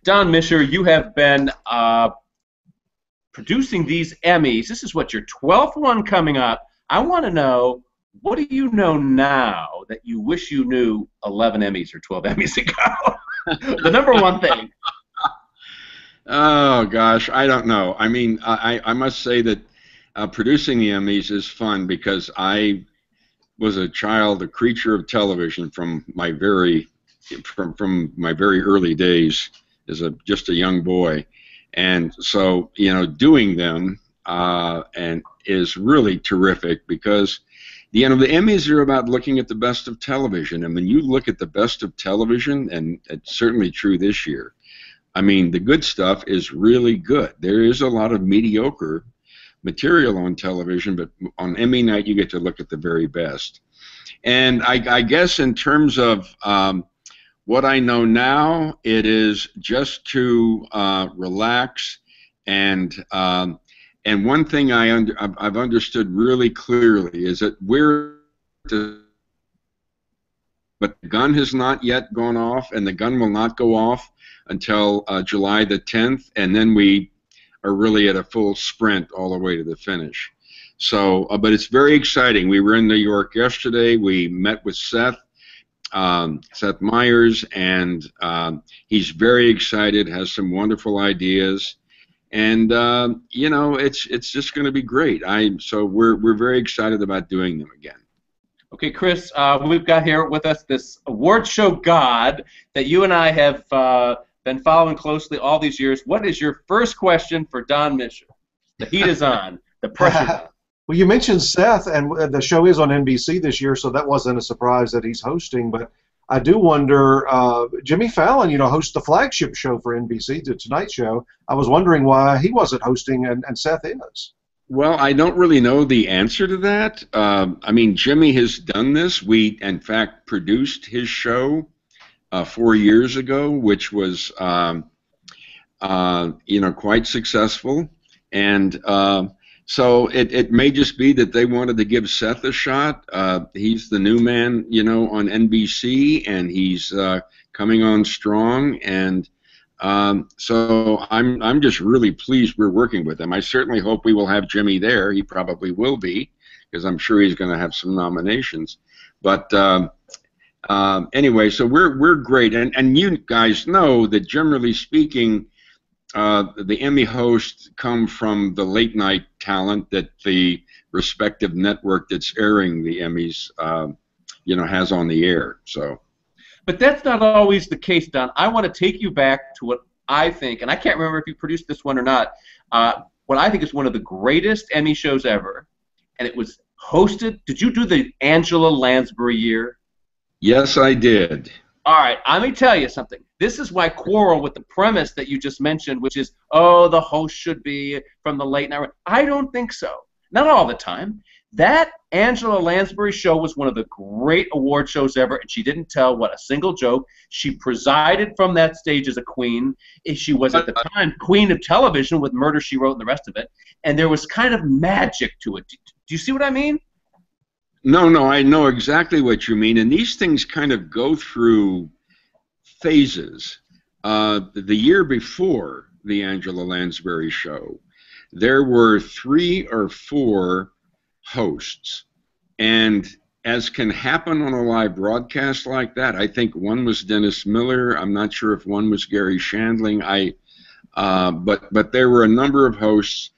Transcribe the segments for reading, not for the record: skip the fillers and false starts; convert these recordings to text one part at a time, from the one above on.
Don Mischer, you have been producing these Emmys. This is what, your 12th one coming up. I want to know, what do you know now that you wish you knew 11 Emmys or 12 Emmys ago? The number one thing. Oh gosh, I don't know. I mean, I must say that producing the Emmys is fun because I was a child, a creature of television from my very early days as just a young boy, and so doing them and is really terrific because the Emmys are about looking at the best of television, and when you look at the best of television, and it's certainly true this year, I mean, the good stuff is really good. There is a lot of mediocre material on television, but on Emmy night you get to look at the very best. And I guess in terms of what I know now, it is just to relax, and one thing I've understood really clearly is that but the gun has not yet gone off, and the gun will not go off until July the 10th, and then we are really at a full sprint all the way to the finish. So, but it's very exciting. We were in New York yesterday. We met with Seth Meyers, and he's very excited, has some wonderful ideas, and it's just going to be great. So we're very excited about doing them again. Okay, Chris, we've got here with us this award show god that you and I have been following closely all these years. What is your first question for Don Mischer? The heat is on. The pressure. Well, you mentioned Seth, and the show is on NBC this year, so that wasn't a surprise that he's hosting. But I do wonder, Jimmy Fallon, hosts the flagship show for NBC, The Tonight Show. I was wondering why he wasn't hosting and Seth is. Well, I don't really know the answer to that. I mean, Jimmy has done this. We, in fact, produced his show 4 years ago, which was, quite successful. And so it may just be that they wanted to give Seth a shot. He's the new man, on NBC, and he's coming on strong. And so I'm just really pleased we're working with him. I certainly hope we will have Jimmy there. He probably will be, because I'm sure he's going to have some nominations. But anyway, so we're great, and you guys know that generally speaking, the Emmy hosts come from the late night talent that the respective network that's airing the Emmys, has on the air. So. But that's not always the case, Don. I want to take you back to what I think, and I can't remember if you produced this one or not, what I think is one of the greatest Emmy shows ever, and it was hosted. Did you do the Angela Lansbury year? Yes, I did. All right, let me tell you something. This is why I quarrel with the premise that you just mentioned, which is, oh, the host should be from the late night. I don't think so. Not all the time. That Angela Lansbury show was one of the great award shows ever, and she didn't tell a single joke. She presided from that stage as a queen. She was at the time queen of television with Murder, She Wrote and the rest of it, and there was kind of magic to it. Do you see what I mean? No, I know exactly what you mean, and these things kind of go through phases. The year before the Angela Lansbury show, there were 3 or 4 hosts, and as can happen on a live broadcast like that, I think one was Dennis Miller. I'm not sure if one was Gary Shandling. But there were a number of hosts,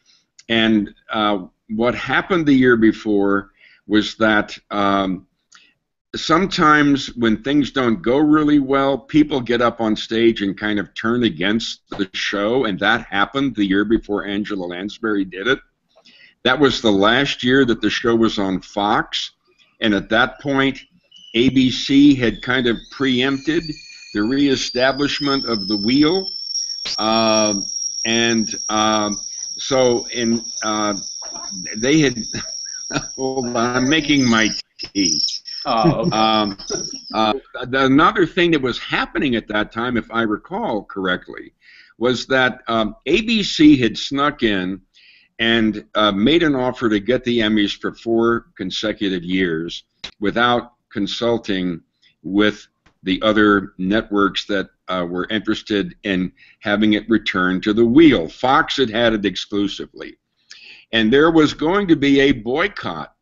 and what happened the year before was that sometimes when things don't go really well, people get up on stage and kind of turn against the show, and that happened the year before Angela Lansbury did it. That was the last year that the show was on Fox, and at that point, ABC had kind of preempted the reestablishment of the wheel, they had. Hold on, I'm making my tea. Oh, okay. Another thing that was happening at that time, if I recall correctly, was that ABC had snuck in and made an offer to get the Emmys for 4 consecutive years without consulting with the other networks that were interested in having it returned to the wheel. Fox had had it exclusively. And there was going to be a boycott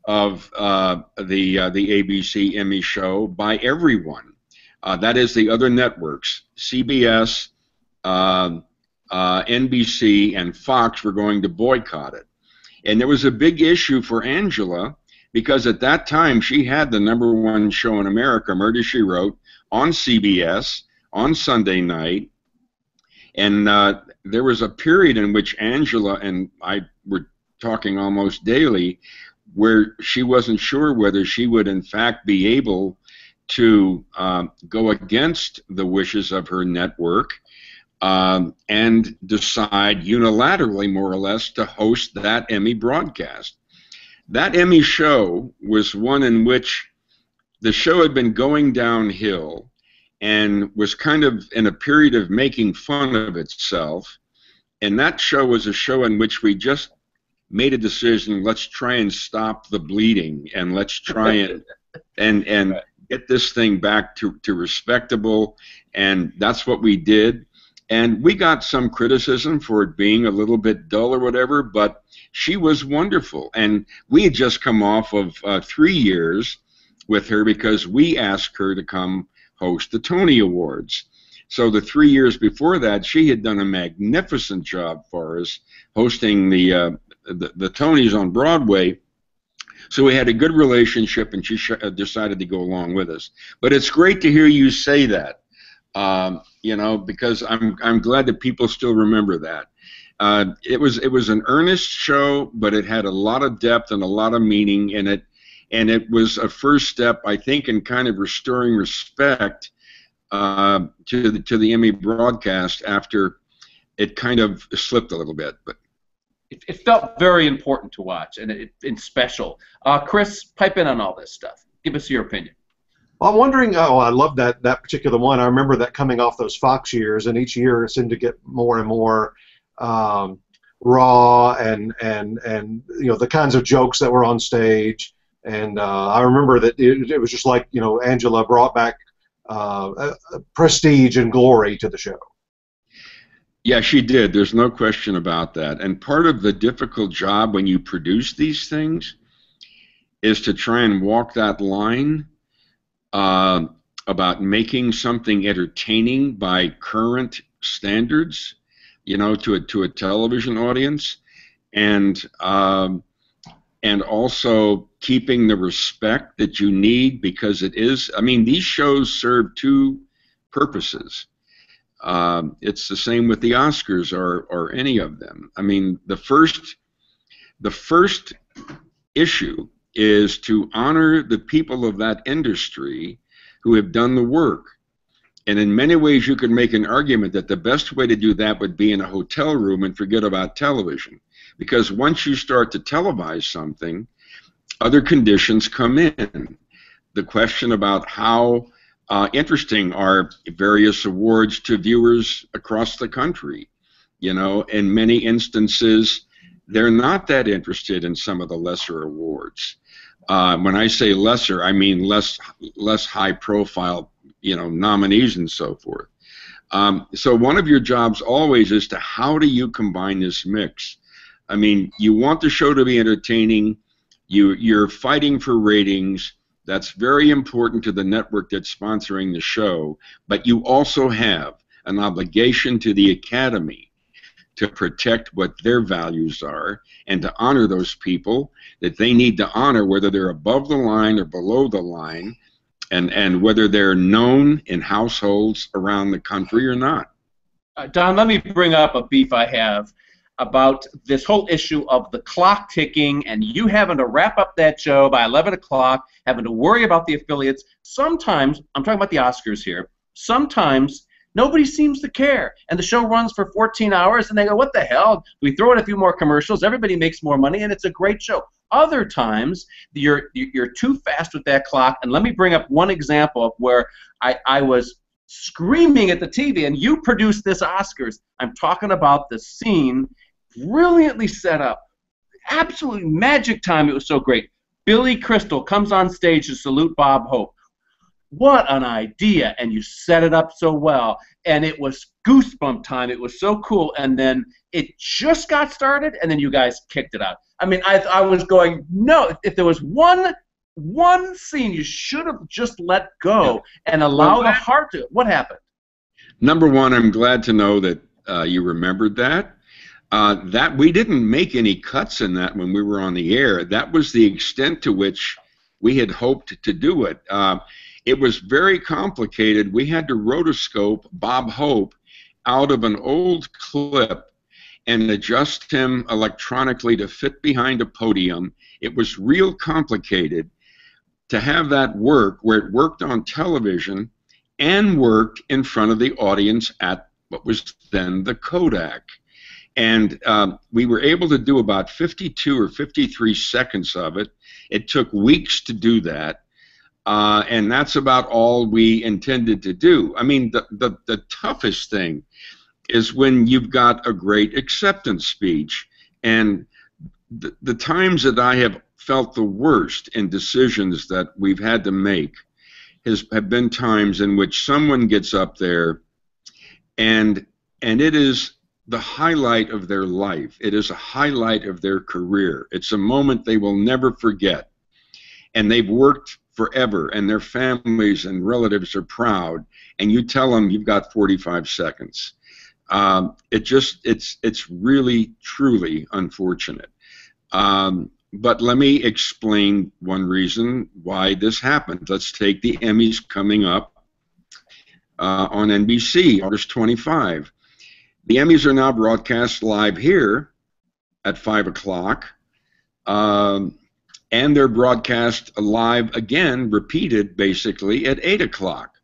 of the ABC Emmy show by everyone. That is the other networks. CBS, NBC, and Fox were going to boycott it. And there was a big issue for Angela because at that time she had the #1 show in America, Murder, She Wrote, on CBS on Sunday night. And there was a period in which Angela and I were talking almost daily where she wasn't sure whether she would in fact be able to go against the wishes of her network and decide unilaterally, more or less, to host that Emmy broadcast. That Emmy show was one in which the show had been going downhill and was kind of in a period of making fun of itself. And that show was a show in which we just made a decision, let's try and stop the bleeding and let's try and get this thing back to respectable. And that's what we did. And we got some criticism for it being a little bit dull or whatever, but she was wonderful. And we had just come off of 3 years with her because we asked her to come host the Tony Awards. So the 3 years before that, she had done a magnificent job for us hosting the Tonys on Broadway. So we had a good relationship, and she decided to go along with us. But it's great to hear you say that, you know, because I'm glad that people still remember that. It was an earnest show, but it had a lot of depth and a lot of meaning in it, and it was a first step, I think, in kind of restoring respect to the Emmy broadcast after it kind of slipped a little bit. But it felt very important to watch and special. Chris, pipe in on all this stuff. Give us your opinion. Well, I'm wondering, oh, I love that particular one. I remember that coming off those Fox years, and each year it seemed to get more and more raw and you know, the kinds of jokes that were on stage. And I remember that it was just like, you know, Angela brought back prestige and glory to the show. Yeah, she did. There's no question about that. And part of the difficult job when you produce these things is to try and walk that line about making something entertaining by current standards, you know, to a television audience, and also keeping the respect that you need, because it is, I mean, these shows serve two purposes. It's the same with the Oscars or any of them. I mean, the first issue is to honor the people of that industry who have done the work. And in many ways, you could make an argument that the best way to do that would be in a hotel room and forget about television. Because once you start to televise something, other conditions come in. The question about how interesting are various awards to viewers across the country. You know, in many instances, they're not that interested in some of the lesser awards. When I say lesser, I mean less high-profile, you know, nominees and so forth. So one of your jobs always is to, how do you combine this mix? I mean, you want the show to be entertaining. You're fighting for ratings. That's very important to the network that's sponsoring the show. But you also have an obligation to the Academy to protect what their values are and to honor those people that they need to honor, whether they're above the line or below the line, and whether they're known in households around the country or not. Don, let me bring up a beef I have about this whole issue of the clock ticking and you having to wrap up that show by 11 o'clock, having to worry about the affiliates. Sometimes, I'm talking about the Oscars here, sometimes nobody seems to care. And the show runs for 14 hours and they go, what the hell? We throw in a few more commercials, everybody makes more money, and it's a great show. Other times, you're too fast with that clock. And let me bring up one example of where I was screaming at the TV, and you produced this Oscars. I'm talking about the scene, brilliantly set up, absolutely magic time. It was so great. Billy Crystal comes on stage to salute Bob Hope. what an idea, and you set it up so well, and it was goosebump time. It was so cool, and then it just got started, and then you guys kicked it out. I mean, I was going, no, if there was one scene you should have just let go and allow the heart to. What happened? Number one, I'm glad to know that you remembered that. That we didn't make any cuts in that when we were on the air. That was the extent to which we had hoped to do it. It was very complicated. We had to rotoscope Bob Hope out of an old clip and adjust him electronically to fit behind a podium. It was real complicated to have that work where it worked on television and worked in front of the audience at what was then the Kodak. And we were able to do about 52 or 53 seconds of it. It took weeks to do that. And that's about all we intended to do. I mean, the toughest thing is when you've got a great acceptance speech. And the times that I have felt the worst in decisions that we've had to make have been times in which someone gets up there and it is the highlight of their life. It is a highlight of their career. It's a moment they will never forget. And they've worked forever, and their families and relatives are proud, and you tell them you've got 45 seconds. It's really, truly unfortunate. But let me explain one reason why this happened. Let's take the Emmys coming up on NBC, August 25. The Emmys are now broadcast live here at 5 o'clock. And they're broadcast live again, repeated basically at 8 o'clock.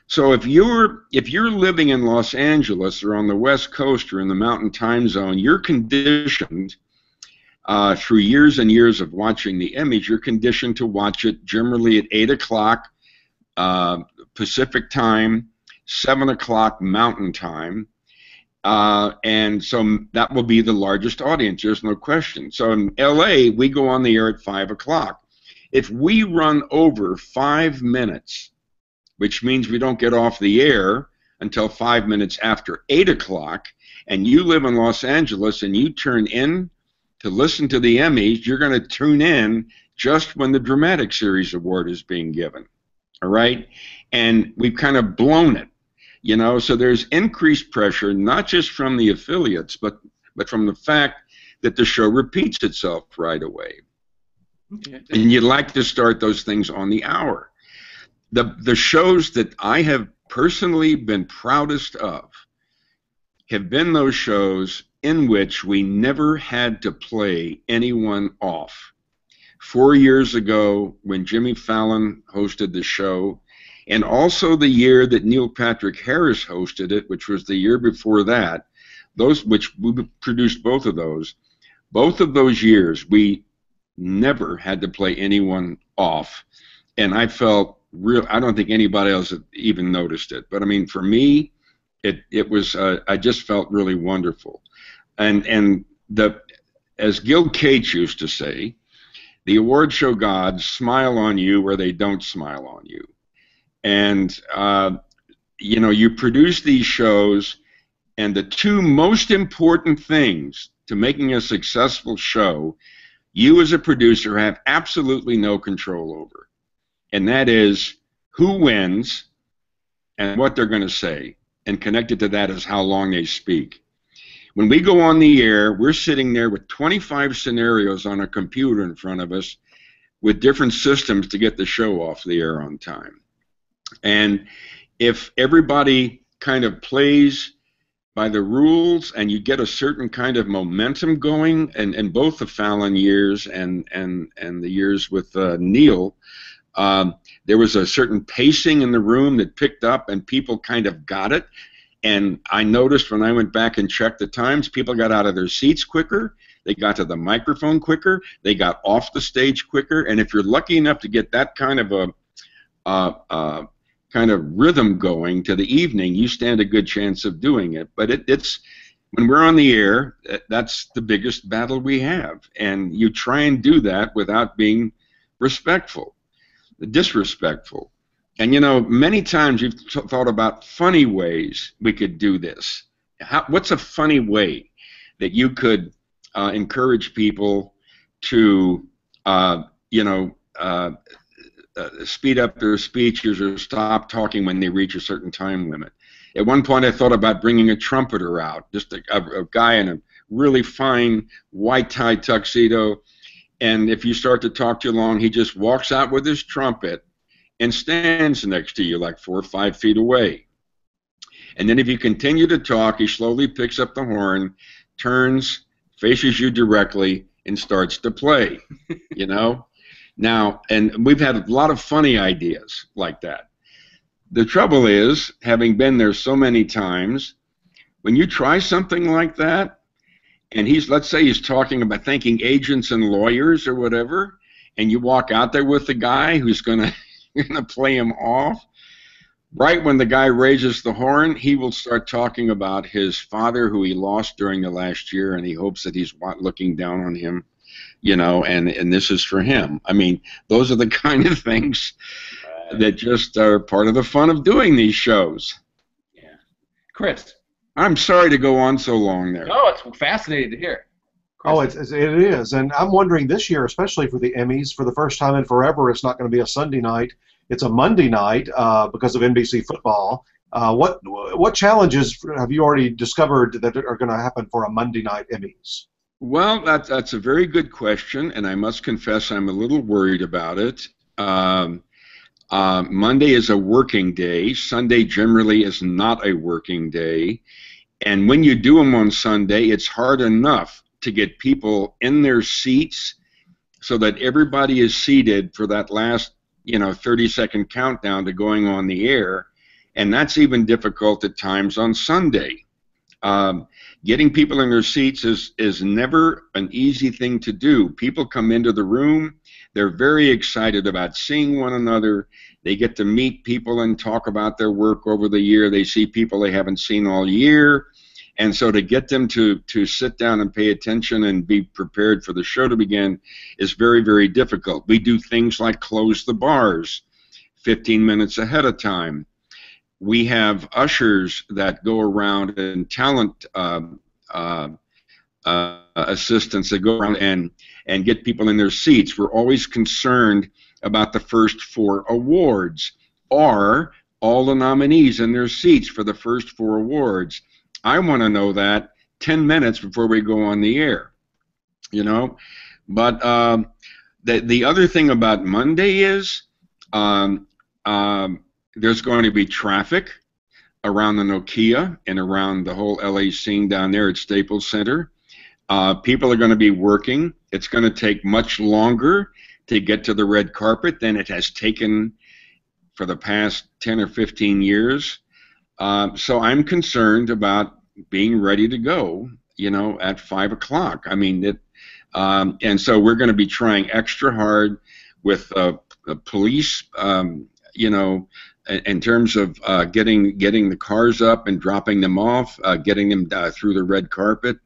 So if you're living in Los Angeles or on the West Coast or in the Mountain Time Zone, you're conditioned through years and years of watching the Emmys. You're conditioned to watch it generally at 8 o'clock Pacific Time, 7 o'clock Mountain Time. And so that will be the largest audience, there's no question. So in LA, we go on the air at 5 o'clock. If we run over 5 minutes, which means we don't get off the air until 5 minutes after 8 o'clock, and you live in Los Angeles and you turn in to listen to the Emmys, you're going to tune in just when the Dramatic Series Award is being given. All right? And we've kind of blown it. You know, so there's increased pressure, not just from the affiliates, but from the fact that the show repeats itself right away. Okay. And you'd like to start those things on the hour. The shows that I have personally been proudest of have been those shows in which we never had to play anyone off. 4 years ago, when Jimmy Fallon hosted the show, and also the year that Neil Patrick Harris hosted it, which was the year before that, which we produced both of those years, we never had to play anyone off. And I felt I don't think anybody else had even noticed it. But I mean, for me, it was, I just felt really wonderful. And as Gil Cates used to say, the award show gods smile on you where they don't smile on you. And, you know, you produce these shows, and the two most important things to making a successful show, you as a producer have absolutely no control over. And that is who wins and what they're going to say. And connected to that is how long they speak. When we go on the air, we're sitting there with 25 scenarios on a computer in front of us with different systems to get the show off the air on time. And if everybody kind of plays by the rules and you get a certain kind of momentum going, and both the Fallon years and the years with Neil, there was a certain pacing in the room that picked up and people kind of got it. And I noticed when I went back and checked the times, people got out of their seats quicker, they got to the microphone quicker, they got off the stage quicker. And if you're lucky enough to get that kind of a rhythm going to the evening, you stand a good chance of doing it. But it's when we're on the air, that's the biggest battle we have, and you try and do that without being disrespectful. And you know, many times you've thought about funny ways we could do this. What's a funny way that you could encourage people to, you know, speed up their speeches or stop talking when they reach a certain time limit? At one point, I thought about bringing a trumpeter out, just a guy in a really fine white tie tuxedo, and if you start to talk too long, he just walks out with his trumpet and stands next to you like 4 or 5 feet away. And then if you continue to talk, he slowly picks up the horn, turns, faces you directly, and starts to play, you know? Now, and we've had a lot of funny ideas like that. The trouble is, having been there so many times, when you try something like that, and let's say he's talking about thanking agents and lawyers or whatever, and you walk out there with the guy who's going to play him off, right when the guy raises the horn, he will start talking about his father who he lost during the last year, and he hopes that he's looking down on him, you know, and this is for him. I mean, those are the kind of things that just are part of the fun of doing these shows. Yeah. Chris. I'm sorry to go on so long there. No, it's fascinating to hear. Chris. Oh, it is. And I'm wondering this year, especially for the Emmys, for the first time in forever, it's not going to be a Sunday night. It's a Monday night because of NBC football. What challenges have you already discovered that are going to happen for a Monday night Emmys? Well, that's a very good question, and I must confess I'm a little worried about it. Monday is a working day. Sunday generally is not a working day. And when you do them on Sunday, it's hard enough to get people in their seats so that everybody is seated for that last 30-second countdown to going on the air, and that's even difficult at times on Sunday. Getting people in their seats is never an easy thing to do. People come into the room, they're very excited about seeing one another, they get to meet people and talk about their work over the year, they see people they haven't seen all year, and so to get them to sit down and pay attention and be prepared for the show to begin is very, very difficult. We do things like close the bars 15 minutes ahead of time. We have ushers that go around and talent assistants that go around and get people in their seats. We're always concerned about the first 4 awards. Are all the nominees in their seats for the first 4 awards? I want to know that 10 minutes before we go on the air, But the other thing about Monday is there's going to be traffic around the Nokia and around the whole LA scene down there at Staples Center. People are going to be working. It's going to take much longer to get to the red carpet than it has taken for the past 10 or 15 years. So I'm concerned about being ready to go, at 5 o'clock. I mean, and so we're going to be trying extra hard with police, in terms of getting the cars up and dropping them off, getting them through the red carpet.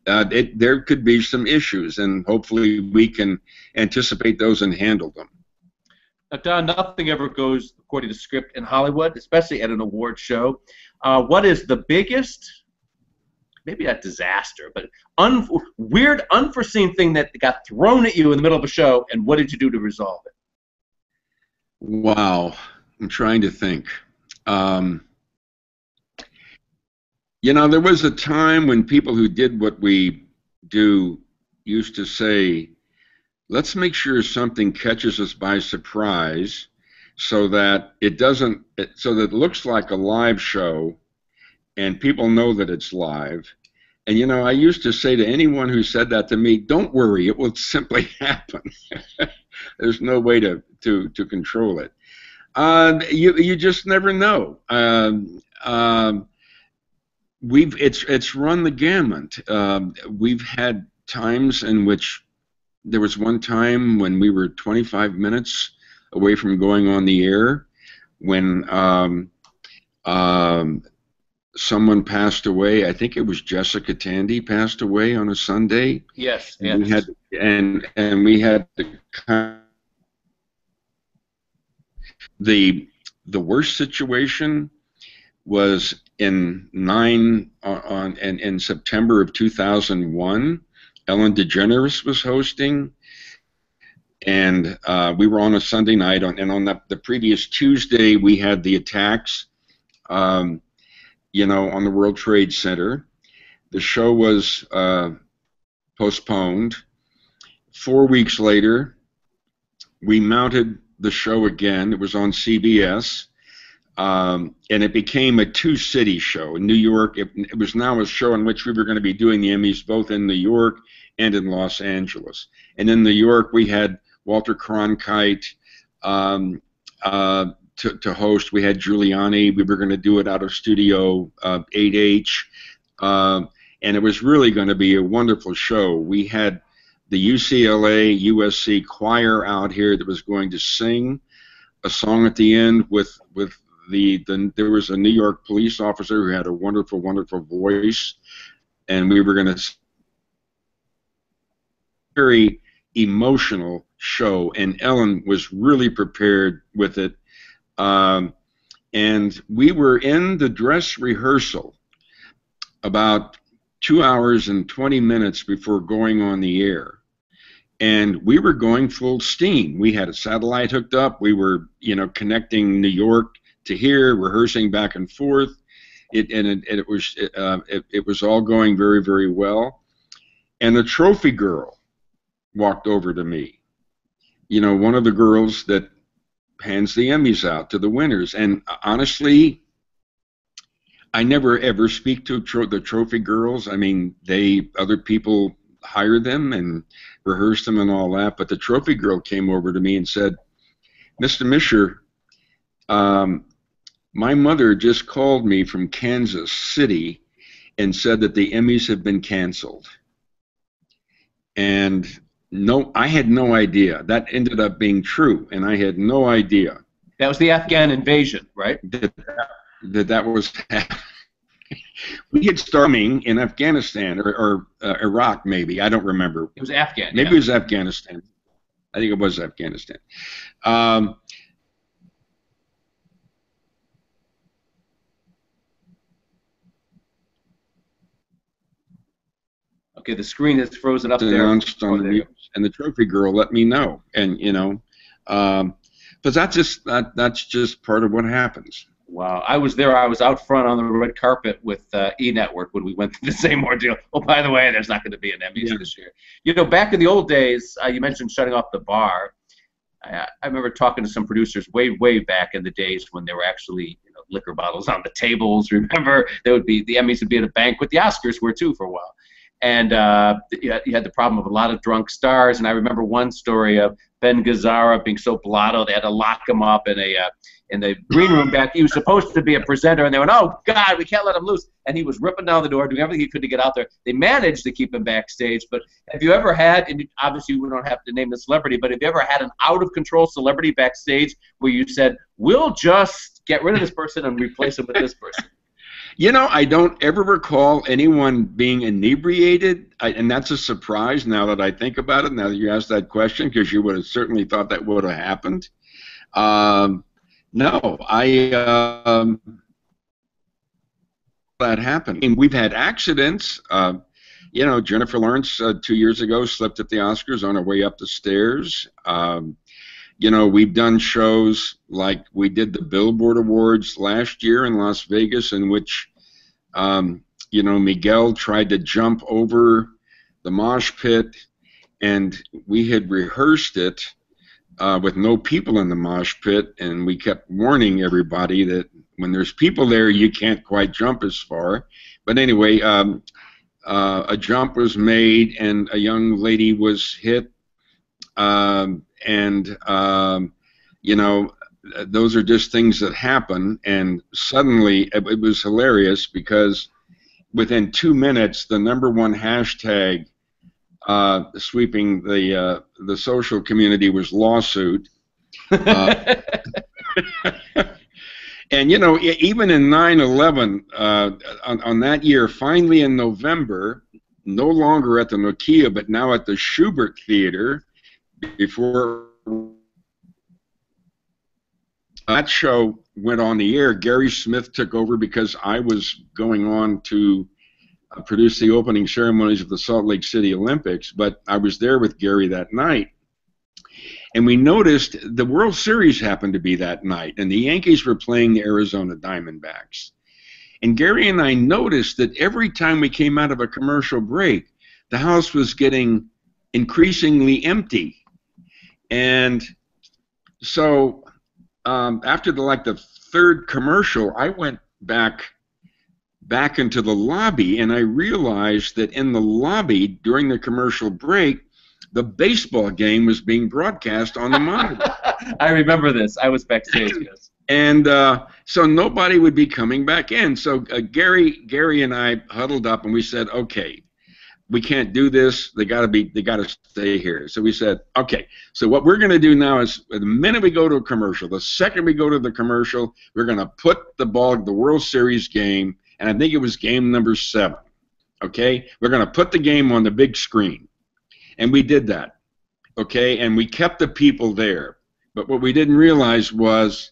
There could be some issues, and hopefully we can anticipate those and handle them. Now, Don, nothing ever goes according to script in Hollywood, especially at an award show. What is the biggest, maybe not disaster, but weird, unforeseen thing that got thrown at you in the middle of a show, and what did you do to resolve it? Wow. I'm trying to think. There was a time when people who did what we do used to say, let's make sure something catches us by surprise so that it looks like a live show and people know that it's live. And I used to say to anyone who said that to me, don't worry, it will simply happen. There's no way to control it. You just never know. It's run the gamut. We've had times in which there was one time when we were 25 minutes away from going on the air when someone passed away. I think it was Jessica Tandy passed away on a Sunday. Yes. And we had to the The worst situation was in September of 2001. Ellen DeGeneres was hosting, and we were on a Sunday night, and on the previous Tuesday we had the attacks, on the World Trade Center. The show was postponed. 4 weeks later, we mounted the show again. It was on CBS. And it became a two-city show. In New York, it was now a show in which we were going to be doing the Emmys both in New York and in Los Angeles. And in New York, we had Walter Cronkite to host. We had Giuliani. We were going to do it out of Studio 8H. And it was really going to be a wonderful show. We had the UCLA, USC choir out here that was going to sing a song at the end with there was a New York police officer who had a wonderful, wonderful voice, and we were going to very emotional show, and Ellen was really prepared with it, and we were in the dress rehearsal about 2 hours and 20 minutes before going on the air. And we were going full steam. We had a satellite hooked up. We were, connecting New York to here, rehearsing back and forth. It was all going very, very well. And the trophy girl walked over to me. One of the girls that hands the Emmys out to the winners. And honestly, I never ever speak to the trophy girls. I mean, other people hire them and rehearse them and all that. But the trophy girl came over to me and said, "Mr. Mischer, my mother just called me from Kansas City and said that the Emmys have been canceled." And no, I had no idea. That ended up being true, and I had no idea. That was the Afghan invasion, right? That was we had starting in Afghanistan or Iraq, maybe. I don't remember. It was Afghan. Maybe it was Afghanistan. I think it was Afghanistan. Okay, the screen is frozen up there. Announced on the news, and the trophy girl let me know, and but that's just part of what happens. Wow, I was there. I was out front on the red carpet with E Network when we went through the same ordeal. Oh, by the way, there's not going to be an Emmys this year. Back in the old days, you mentioned shutting off the bar. I remember talking to some producers way back in the days when there were actually liquor bottles on the tables. Remember, the Emmys would be at a banquet. The Oscars were too for a while. And you had the problem of a lot of drunk stars. And I remember one story of Ben Gazzara being so blotto they had to lock him up in the green room back. He was supposed to be a presenter, and they went, "Oh God, we can't let him loose." And he was ripping down the door, doing everything he could to get out there. They managed to keep him backstage. But have you ever had, and obviously we don't have to name the celebrity, but have you ever had an out-of-control celebrity backstage where you said, "We'll just get rid of this person and replace him with this person"? I don't ever recall anyone being inebriated, and that's a surprise now that I think about it, now that you asked that question, because you would have certainly thought that would have happened. No, that happened. And we've had accidents. Jennifer Lawrence 2 years ago slipped at the Oscars on her way up the stairs. We've done shows like we did the Billboard Awards last year in Las Vegas, in which, Miguel tried to jump over the mosh pit, and we had rehearsed it with no people in the mosh pit, and we kept warning everybody that when there's people there, you can't quite jump as far. But anyway, a jump was made, and a young lady was hit. Those are just things that happen, and suddenly it was hilarious because within 2 minutes, the #1 hashtag sweeping the social community was lawsuit. And even in 9/11, on that year, finally in November, no longer at the Nokia, but now at the Schubert Theater, before that show went on the air, Gary Smith took over because I was going on to produce the opening ceremonies of the Salt Lake City Olympics, but I was there with Gary that night. And we noticed the World Series happened to be that night, and the Yankees were playing the Arizona Diamondbacks. And Gary and I noticed that every time we came out of a commercial break, the house was getting increasingly empty. And so after the third commercial, I went back into the lobby, and I realized that in the lobby during the commercial break, the baseball game was being broadcast on the monitor. I remember this. I was backstage, yes. And so nobody would be coming back in. So Gary and I huddled up, and we said, okay, we can't do this. They got to stay here. So we said, okay. So what we're going to do now is, the minute we go to a commercial, the second we go to the commercial, we're going to put the World Series game, and I think it was game number 7. Okay, we're going to put the game on the big screen, and we did that. Okay, and we kept the people there. But what we didn't realize was,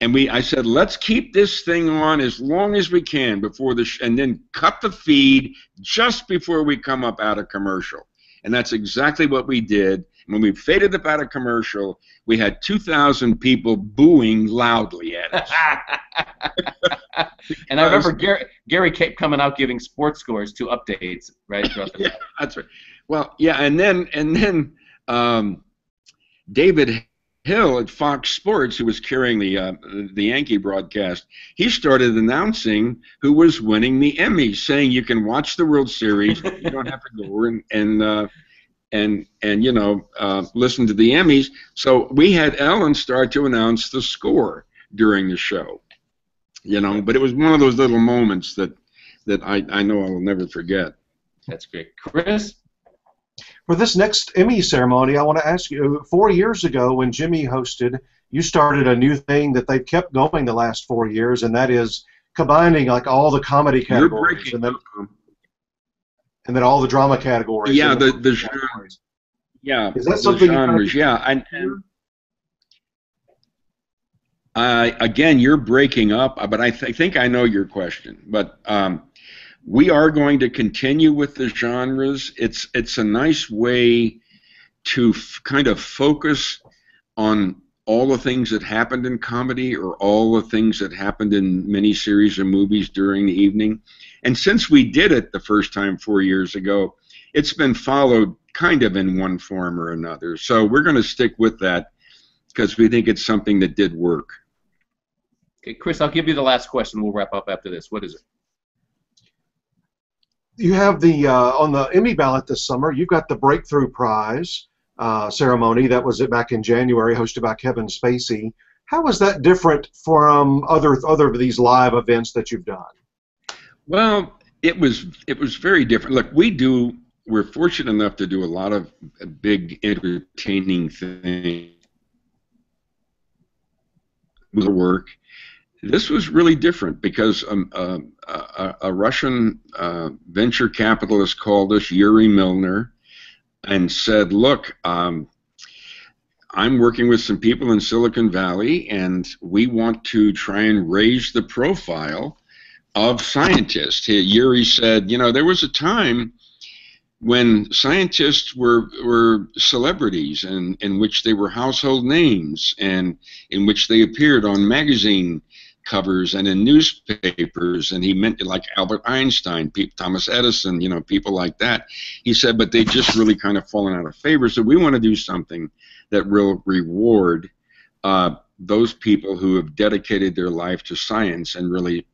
I said, let's keep this thing on as long as we can before and then cut the feed just before we come up out of commercial. And that's exactly what we did. When we faded up out of commercial, we had 2,000 people booing loudly at us. And I remember Gary kept coming out giving sports scores to updates, right? Yeah, that's right. Well, yeah, and then David Hill at Fox Sports, who was carrying the Yankee broadcast, he started announcing who was winning the Emmys, saying you can watch the World Series, you don't have to go and listen to the Emmys. So we had Ellen start to announce the score during the show, But it was one of those little moments that I know I'll never forget. That's great, Chris. For this next Emmy ceremony, I want to ask you, 4 years ago when Jimmy hosted, you started a new thing that they've kept going the last 4 years, and that is combining like all the comedy categories and then all the drama categories. Yeah, the genres. Yeah, is that something genres? Again, you're breaking up, but I think I know your question. But we are going to continue with the genres. It's a nice way to kind of focus on all the things that happened in comedy or all the things that happened in miniseries or movies during the evening. And since we did it the first time 4 years ago, it's been followed kind of in one form or another. So we're going to stick with that because we think it's something that did work. Okay, Chris, I'll give you the last question. We'll wrap up after this. What is it? You have the on the Emmy ballot this summer, you've got the Breakthrough Prize ceremony that was back in January, hosted by Kevin Spacey. How is that different from other of these live events that you've done? Well, it was very different. Look, we're fortunate enough to do a lot of big entertaining things. Work. This was really different because a Russian venture capitalist called us, Yuri Milner, and said, look, I'm working with some people in Silicon Valley, and we want to try and raise the profile of scientists. Yuri said, there was a time when scientists were celebrities and in which they were household names and in which they appeared on magazine covers and in newspapers, and he meant like Albert Einstein, Thomas Edison, people like that. He said, but they just really kind of fallen out of favor. So we want to do something that will reward those people who have dedicated their life to science and really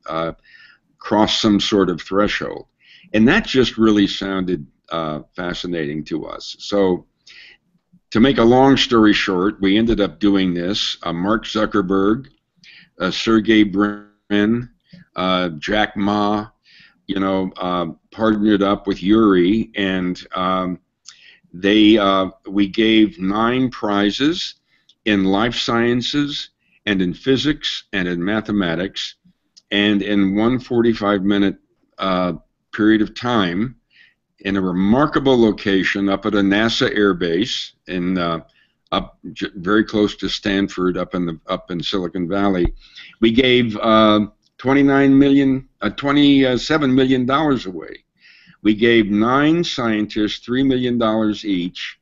crossed some sort of threshold. And that just really sounded fascinating to us. So to make a long story short, we ended up doing this. Mark Zuckerberg, Sergey Brin, Jack Ma, partnered up with Yuri, and we gave 9 prizes in life sciences and in physics and in mathematics, and in one 45-minute period of time in a remarkable location up at a NASA air base in very close to Stanford, up in Silicon Valley. We gave $27 million away. We gave 9 scientists $3 million each.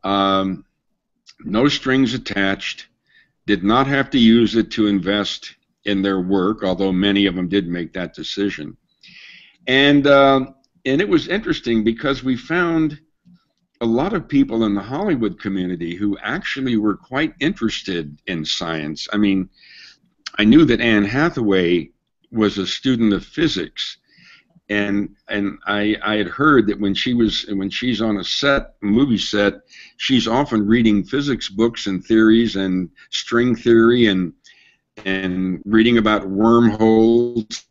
No strings attached. Did not have to use it to invest in their work, although many of them did make that decision. And it was interesting because we found a lot of people in the Hollywood community who actually were quite interested in science. I mean, I knew that Anne Hathaway was a student of physics, and I had heard that when she's on a movie set, she's often reading physics books and theories and string theory and reading about wormholes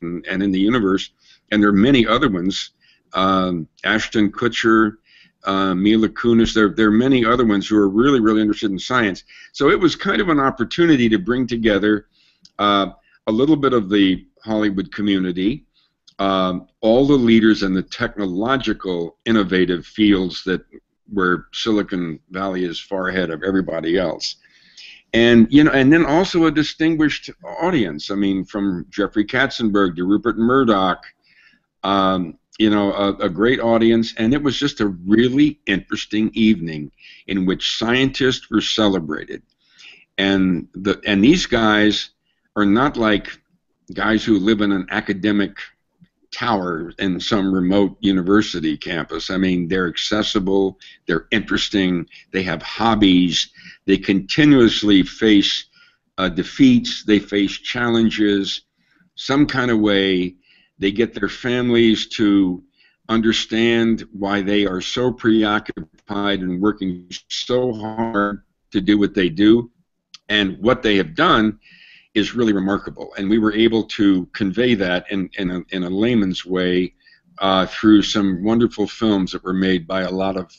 and in the universe. And there are many other ones. Ashton Kutcher, Mila Kunis, there are many other ones who are really, really interested in science. So it was kind of an opportunity to bring together a little bit of the Hollywood community, all the leaders in the technological, innovative fields where Silicon Valley is far ahead of everybody else. And and then also a distinguished audience. I mean, from Jeffrey Katzenberg to Rupert Murdoch, a great audience, and it was just a really interesting evening in which scientists were celebrated. And these guys are not like guys who live in an academic tower in some remote university campus. I mean, they're accessible, they're interesting, they have hobbies, they continuously face defeats, they face challenges, some kind of way. They get their families to understand why they are so preoccupied and working so hard to do what they do, and what they have done is really remarkable. And we were able to convey that in a layman's way through some wonderful films that were made by a lot of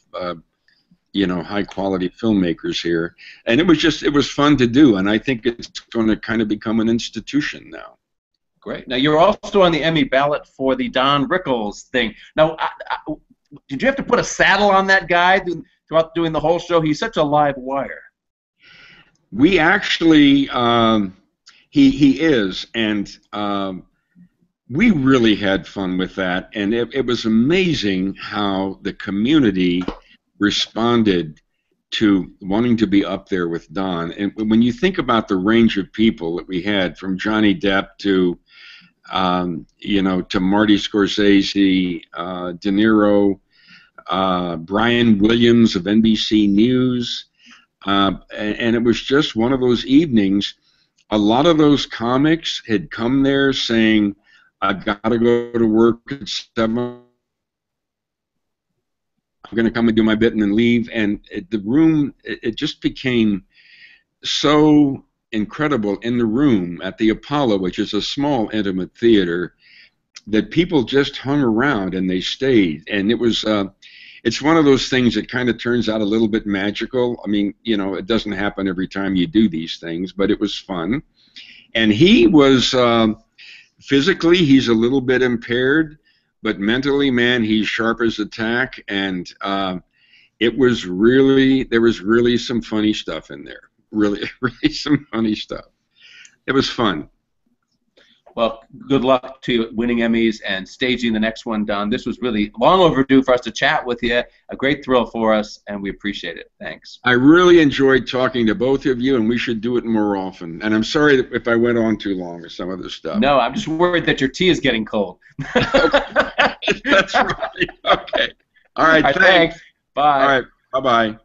high-quality filmmakers here. And it was fun to do, and I think it's going to kind of become an institution now. Great. Now, you're also on the Emmy ballot for the Don Rickles thing. Now, did you have to put a saddle on that guy throughout doing the whole show? He's such a live wire. We actually, he is, and we really had fun with that, and it was amazing how the community responded to wanting to be up there with Don. And when you think about the range of people that we had, from Johnny Depp to to Marty Scorsese, De Niro, Brian Williams of NBC News, and it was just one of those evenings. A lot of those comics had come there saying, "I gotta go to work at 7. I'm going to come and do my bit and then leave." And the room, it just became so incredible in the room at the Apollo, which is a small, intimate theater, that people just hung around and they stayed. And it was, it's one of those things that kind of turns out a little bit magical. I mean, it doesn't happen every time you do these things, but it was fun. And he was, physically, he's a little bit impaired, but mentally, man, he's sharp as a tack, and there was really some funny stuff in there. Really some funny stuff. It was fun. Well, good luck to you winning Emmys and staging the next one, Don. This was really long overdue for us to chat with you. A great thrill for us, and we appreciate it. Thanks. I really enjoyed talking to both of you, and we should do it more often. And I'm sorry if I went on too long with some of this stuff. No, I'm just worried that your tea is getting cold. That's right. Okay. All right, thanks. Bye. All right, bye-bye.